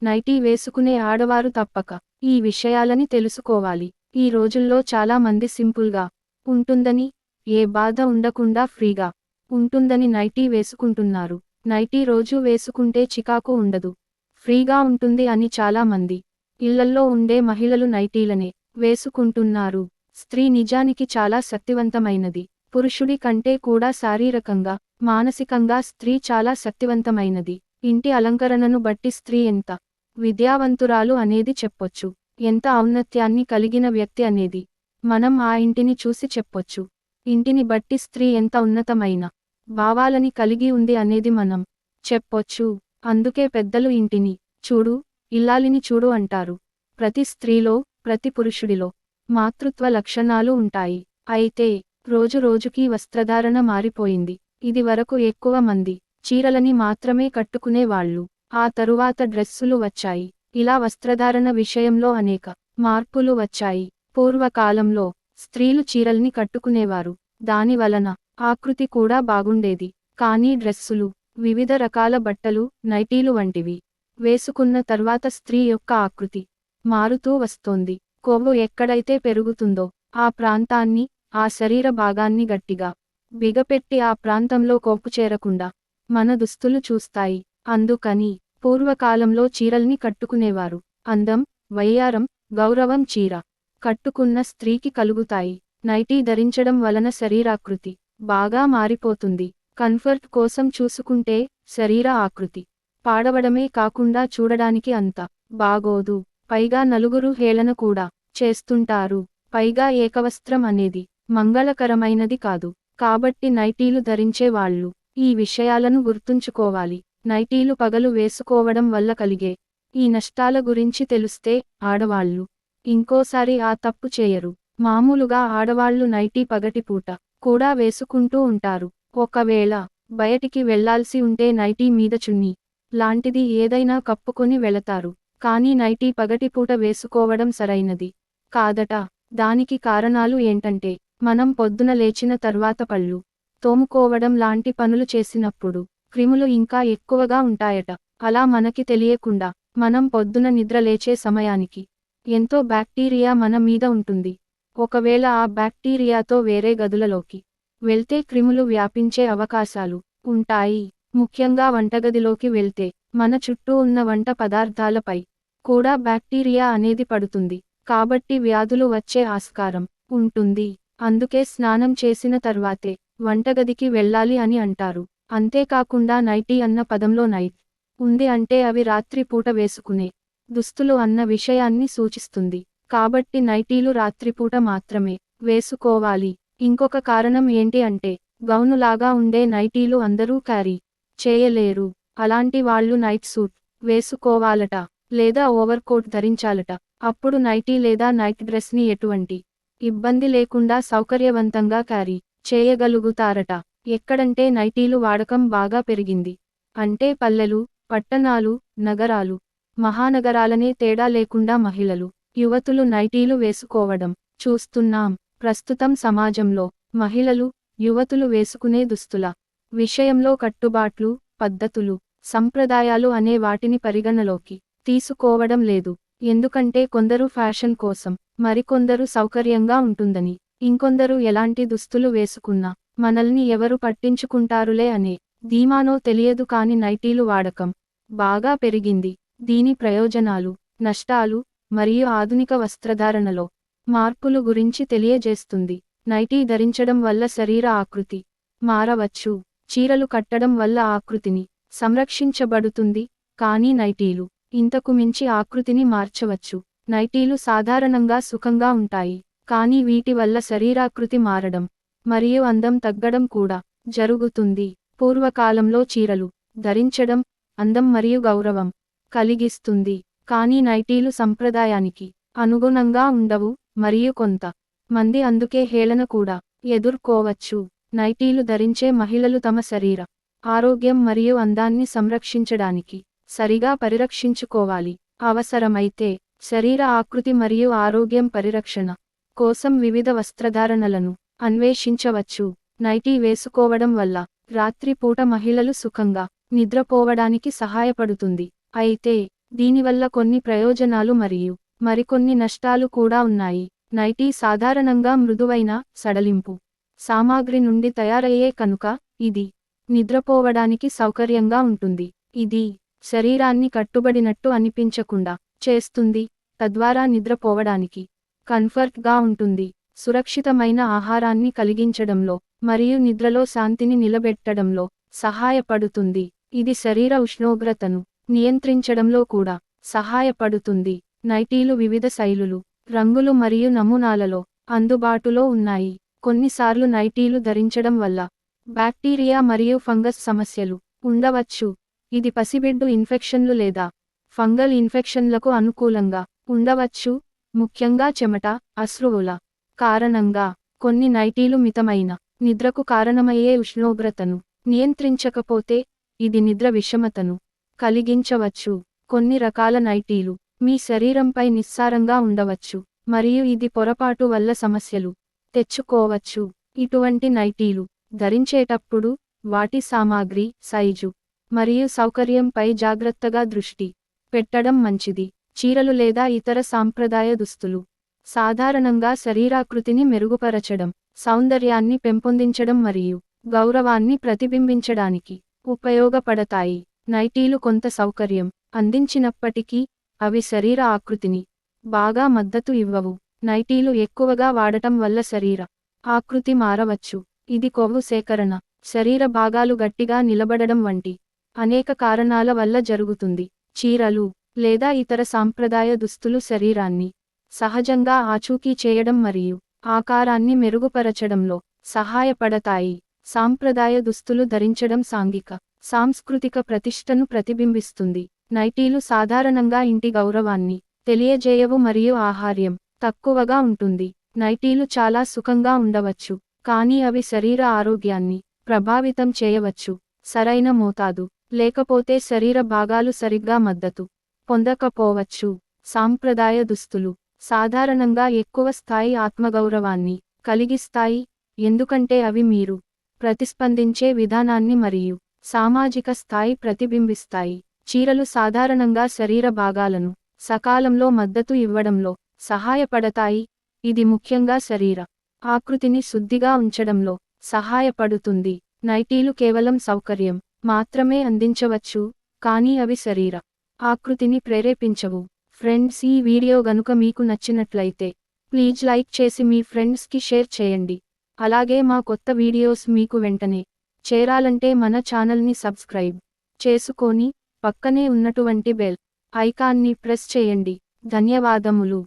Nightie వేసుకునే ఆడవారు తప్పక ఈ విషయాలని తెలుసుకోవాలి. ఈ రోజుల్లో చాలా మంది సింపుల్గా ఉంటుందని, ఏ బాధ ఉండకుండా ఫ్రీగా ఉంటుందని నైటీ వేసుకుంటున్నారు. నైటీ రోజు వేసుకుంటే చికాకు ఉండదు, ఫ్రీగా ఉంటుంది అని చాలా మంది ఇళ్లల్లో ఉండే మహిళలు నైటీలనే వేసుకుంటున్నారు. స్త్రీ నిజానికి చాలా శక్తివంతమైనది. పురుషుడి కంటే కూడా శారీరకంగా, మానసికంగా స్త్రీ చాలా శక్తివంతమైనది. ఇంటి అలంకరణను బట్టి స్త్రీ ఎంత విద్యావంతురాలు అనేది చెప్పొచ్చు, ఎంత ఔన్నత్యాన్ని కలిగిన వ్యక్తి అనేది మనం ఆ ఇంటిని చూసి చెప్పొచ్చు. ఇంటిని బట్టి స్త్రీ ఎంత ఉన్నతమైన భావాలని కలిగి ఉంది అనేది మనం చెప్పొచ్చు. అందుకే పెద్దలు ఇంటిని చూడు, ఇల్లాలిని చూడు అంటారు. ప్రతి స్త్రీలో, ప్రతి పురుషుడిలో మాతృత్వ లక్షణాలు ఉంటాయి. అయితే రోజు రోజుకీ వస్త్రధారణ మారిపోయింది. ఇది వరకు ఎక్కువ మంది చీరలని మాత్రమే కట్టుకునే వాళ్ళు. ఆ తరువాత డ్రెస్సులు వచ్చాయి. ఇలా వస్త్రధారణ విషయంలో అనేక మార్పులు వచ్చాయి. పూర్వకాలంలో స్త్రీలు చీరల్ని కట్టుకునేవారు. దాని వలన ఆకృతి కూడా బాగుండేది. కానీ డ్రెస్సులు, వివిధ రకాల బట్టలు, నైటీలు వంటివి వేసుకున్న తర్వాత స్త్రీ యొక్క ఆకృతి మారుతూ వస్తోంది. కొవ్వు ఎక్కడైతే పెరుగుతుందో ఆ ప్రాంతాన్ని, ఆ శరీర భాగాన్ని గట్టిగా బిగపెట్టి ఆ ప్రాంతంలో కొవ్వు చేరకుండా మన దుస్తులు చూస్తాయి. అందుకని పూర్వకాలంలో చీరల్ని కట్టుకునేవారు. అందం, వయ్యారం, గౌరవం చీర కట్టుకున్న స్త్రీకి కలుగుతాయి. నైటీ ధరించడం వలన శరీరాకృతి బాగా మారిపోతుంది. కంఫర్ట్ కోసం చూసుకుంటే శరీర ఆకృతి పాడవడమే కాకుండా చూడడానికి అంత బాగోదు. పైగా నలుగురు హేళన కూడా చేస్తుంటారు. పైగా ఏకవస్త్రం అనేది మంగళకరమైనది కాదు. కాబట్టి నైటీలు ధరించే వాళ్ళు ఈ విషయాలను గుర్తుంచుకోవాలి. నైటీలు పగలు వేసుకోవడం వల్ల కలిగే ఈ నష్టాల గురించి తెలిస్తే ఆడవాళ్ళు ఇంకోసారి ఆ తప్పు చేయరు. మామూలుగా ఆడవాళ్లు నైటీ పగటిపూట కూడా వేసుకుంటూ ఉంటారు. ఒకవేళ బయటికి వెళ్లాల్సి ఉంటే నైటీ మీద చున్నీ లాంటిది ఏదైనా కప్పుకొని వెళతారు. కానీ నైటీ పగటిపూట వేసుకోవడం సరైనది కాదట. దానికి కారణాలు ఏంటంటే, మనం పొద్దున లేచిన తర్వాత పళ్ళు తోముకోవడం లాంటి పనులు చేసినప్పుడు క్రిములు ఇంకా ఎక్కువగా ఉంటాయట. అలా మనకి తెలియకుండా మనం పొద్దున నిద్ర లేచే సమయానికి ఎంతో బ్యాక్టీరియా మన మీద ఉంటుంది. ఒకవేళ ఆ బ్యాక్టీరియాతో వేరే గదులలోకి వెళ్తే క్రిములు వ్యాపించే అవకాశాలు ఉంటాయి. ముఖ్యంగా వంటగదిలోకి వెళ్తే మన చుట్టూ ఉన్న వంట పదార్థాలపై కూడా బ్యాక్టీరియా అనేది పడుతుంది. కాబట్టి వ్యాధులు వచ్చే ఆస్కారం ఉంటుంది. అందుకే స్నానం చేసిన తర్వాతే వంటగదికి వెళ్ళాలి అని అంటారు. అంతేకాకుండా నైటీ అన్న పదంలో నైట్ ఉంది అంటే అవి రాత్రి పూట వేసుకునే దుస్తులు అన్న విషయాన్ని సూచిస్తుంది. కాబట్టి నైటీలు రాత్రిపూట మాత్రమే వేసుకోవాలి. ఇంకొక కారణం ఏంటి అంటే, గౌనులాగా ఉండే నైటీలు అందరూ క్యారీ చేయలేరు. అలాంటి వాళ్ళు నైట్ సూట్ వేసుకోవాలట, లేదా ఓవర్కోట్ ధరించాలట. అప్పుడు నైటీ లేదా నైట్ డ్రెస్ని ఎటువంటి ఇబ్బంది లేకుండా సౌకర్యవంతంగా క్యారీ చేయగలుగుతారట. ఎక్కడంటే నైటీలు వాడకం బాగా పెరిగింది అంటే పల్లెలు, పట్టణాలు, నగరాలు, మహానగరాలనే తేడా లేకుండా మహిళలు, యువతులు నైటీలు వేసుకోవడం చూస్తున్నాం. ప్రస్తుతం సమాజంలో మహిళలు, యువతులు వేసుకునే దుస్తుల విషయంలో కట్టుబాట్లు, పద్ధతులు, సంప్రదాయాలు అనే వాటిని పరిగణలోకి తీసుకోవడం లేదు. ఎందుకంటే కొందరు ఫ్యాషన్ కోసం, మరికొందరు సౌకర్యంగా ఉంటుందని, ఇంకొందరు ఎలాంటి దుస్తులు వేసుకున్నా మనల్ని ఎవరు పట్టించుకుంటారులే అనే ధీమానో తెలియదు. కాని నైటీలు వాడకం బాగా పెరిగింది. దీని ప్రయోజనాలు, నష్టాలు మరియు ఆధునిక వస్త్రధారణలో మార్పులు గురించి తెలియజేస్తుంది. నైటీ ధరించడం వల్ల శరీర ఆకృతి మారవచ్చు. చీరలు కట్టడం వల్ల ఆకృతిని సంరక్షించబడుతుంది. కానీ నైటీలు ఇంతకు మించి ఆకృతిని మార్చవచ్చు. నైటీలు సాధారణంగా సుఖంగా ఉంటాయి. కానీ వీటి వల్ల శరీరాకృతి మారడం మరియు అందం తగ్గడం కూడా జరుగుతుంది. పూర్వకాలంలో చీరలు ధరించడం అందం మరియు గౌరవం కలిగిస్తుంది. కానీ నైటీలు సంప్రదాయానికి అనుగుణంగా ఉండవు మరియు కొంత మంది అందుకే హేళన కూడా ఎదుర్కోవచ్చు. నైటీలు ధరించే మహిళలు తమ శరీర ఆరోగ్యం మరియు అందాన్ని సంరక్షించడానికి సరిగా పరిరక్షించుకోవాలి. అవసరమైతే శరీర ఆకృతి మరియు ఆరోగ్యం పరిరక్షణ కోసం వివిధ వస్త్రధారణలను అన్వేషించవచ్చు. నైటీ వేసుకోవడం వల్ల రాత్రిపూట మహిళలు సుఖంగా నిద్రపోవడానికి సహాయపడుతుంది. అయితే దీనివల్ల కొన్ని ప్రయోజనాలు మరియు మరికొన్ని నష్టాలు కూడా ఉన్నాయి. నైటీ సాధారణంగా మృదువైన, సడలింపు సామాగ్రి నుండి తయారయ్యే కనుక, ఇది నిద్రపోవడానికి సౌకర్యంగా ఉంటుంది. ఇది శరీరాన్ని కట్టుబడినట్టు అనిపించకుండా చేస్తుంది, తద్వారా నిద్రపోవడానికి కంఫర్ట్గా ఉంటుంది. సురక్షితమైన ఆహారాన్ని కలిగించడంలో మరియు నిద్రలో శాంతిని నిలబెట్టడంలో సహాయపడుతుంది. ఇది శరీర ఉష్ణోగ్రతను నియంత్రించడంలో కూడా సహాయపడుతుంది. నైటీలు వివిధ శైలులు, రంగులు మరియు నమూనాలలో అందుబాటులో ఉన్నాయి. కొన్నిసార్లు నైటీలు ధరించడం వల్ల బ్యాక్టీరియా మరియు ఫంగస్ సమస్యలు ఉండవచ్చు. ఇది పసిబిడ్డు ఇన్ఫెక్షన్లు లేదా ఫంగల్ ఇన్ఫెక్షన్లకు అనుకూలంగా ఉండవచ్చు, ముఖ్యంగా చెమట, అశ్రువుల కారణంగా. కొన్ని నైటీలు మితమైన నిద్రకు కారణమయ్యే ఉష్ణోగ్రతను నియంత్రించకపోతే ఇది నిద్ర విషమతను కలిగించవచ్చు. కొన్ని రకాల నైటీలు మీ శరీరంపై నిస్సారంగా ఉండవచ్చు మరియు ఇది పొరపాటు వల్ల సమస్యలు తెచ్చుకోవచ్చు. ఇటువంటి నైటీలు ధరించేటప్పుడు వాటి సామాగ్రి, సైజు మరియు సౌకర్యంపై జాగ్రత్తగా దృష్టి పెట్టడం మంచిది. చీరలు లేదా ఇతర సాంప్రదాయ దుస్తులు సాధారణంగా శరీరాకృతిని మెరుగుపరచడం, సౌందర్యాన్ని పెంపొందించడం మరియు గౌరవాన్ని ప్రతిబింబించడానికి ఉపయోగపడతాయి. నైటీలు కొంత సౌకర్యం అందించినప్పటికీ అవి శరీర ఆకృతిని బాగా మద్దతు ఇవ్వవు. నైటీలు ఎక్కువగా వాడటం వల్ల శరీర ఆకృతి మారవచ్చు. ఇది కొవ్వు సేకరణ, శరీర భాగాలు గట్టిగా నిలబడడం వంటి అనేక కారణాల వల్ల జరుగుతుంది. చీరలు లేదా ఇతర సాంప్రదాయ దుస్తులు శరీరాన్ని సహజంగా ఆచూకీ చేయడం మరియు ఆకారాన్ని మెరుగుపరచడంలో సహాయపడతాయి. సాంప్రదాయ దుస్తులు ధరించడం సాంఘిక, సాంస్కృతిక ప్రతిష్టను ప్రతిబింబిస్తుంది. నైటీలు సాధారణంగా ఇంటి గౌరవాన్ని తెలియజేయవు మరియు ఆహార్యం తక్కువగా ఉంటుంది. నైటీలు చాలా సుఖంగా ఉండవచ్చు, కానీ అవి శరీర ఆరోగ్యాన్ని ప్రభావితం చేయవచ్చు. సరైన మోతాదు లేకపోతే శరీర భాగాలు సరిగ్గా మద్దతు పొందకపోవచ్చు. సాంప్రదాయ దుస్తులు సాధారణంగా ఎక్కువ స్థాయి ఆత్మగౌరవాన్ని కలిగిస్తాయి, ఎందుకంటే అవి మీరు ప్రతిస్పందించే విధానాన్ని మరియు సామాజిక స్థాయి ప్రతిబింబిస్తాయి. చీరలు సాధారణంగా శరీర భాగాలను సకాలంలో మద్దతు ఇవ్వడంలో సహాయపడతాయి. ఇది ముఖ్యంగా శరీర ఆకృతిని శుద్ధిగా ఉంచడంలో సహాయపడుతుంది. నైటీలు కేవలం సౌకర్యం మాత్రమే అందించవచ్చు, కానీ అవి శరీర ఆకృతిని ప్రేరేపించవు. ఫ్రెండ్స్, ఈ వీడియో గనుక మీకు నచ్చినట్లయితే ప్లీజ్ లైక్ చేసి మీ ఫ్రెండ్స్కి షేర్ చేయండి. అలాగే మా కొత్త వీడియోస్ మీకు వెంటనే చేరాలంటే మన ఛానల్ని సబ్స్క్రైబ్ చేసుకొని పక్కనే ఉన్నటువంటి బెల్ ఐకాన్ని ప్రెస్ చేయండి. ధన్యవాదములు.